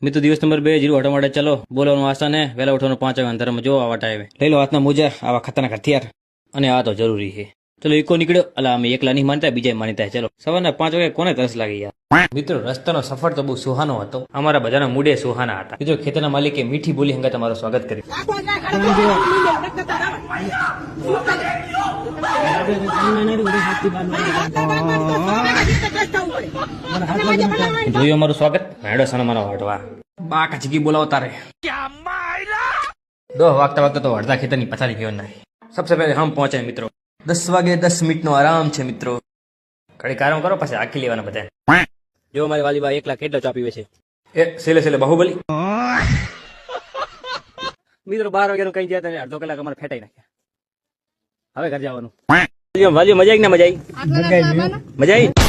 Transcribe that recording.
મિત્રો દિવસ number 2 zero હટવા માટે ચલો. બોલવાનું આસાન હે, વહેલા ઉઠવાનું 5 વાગે અંધારામાં જો આવા ટાઈમે લઈ લો હાથના મોજા, આવા ખતરનાક હથિયાર, અને આ તો જરૂરી છે. ચલો ઇકો નીકળ્યો. અલા અમે એકલા નહીં માનતા, બીજા માનતા. ચલો સવારના 5 વાગે કોને તરસ લાગી યાર. મિત્રો રસ્તાનો સફર તો બહુ સુહાનો હતો. અમારા બધાના મૂડે સુહાના હતા. મિત્રો ખેતરના માલિકે મીઠી બોલી હંગા તમારું સ્વાગત કર્યું. જોયું અમારું સ્વાગત. હેડો સણમાનો હટવા બા કચકી બોલાવતા રે. દો વાગતા વાગતા તો અડધા ખેતરની પથારી ફેવર નાખી. સબસે પહેલે હમ પહોંચે મિત્રો. 10 વાગે 10 મિનિટનો આરામ છે મિત્રો. ઘડીક આરામ કરો પછી આખી લેવાના બધા. જો મારી વાલીબા એકલા કેટલો ચા પીવે છે. એ સેલે સેલે બાહુબલી. મિત્રો 12 વાગ્યાનું કઈ ગયા તને અડધો કલાક અમારે ફેટાઈ નાખ્યા. હવે ઘર જવાનું. વાલીઓ મજા આવી ને મજા આવી. મજા આવી.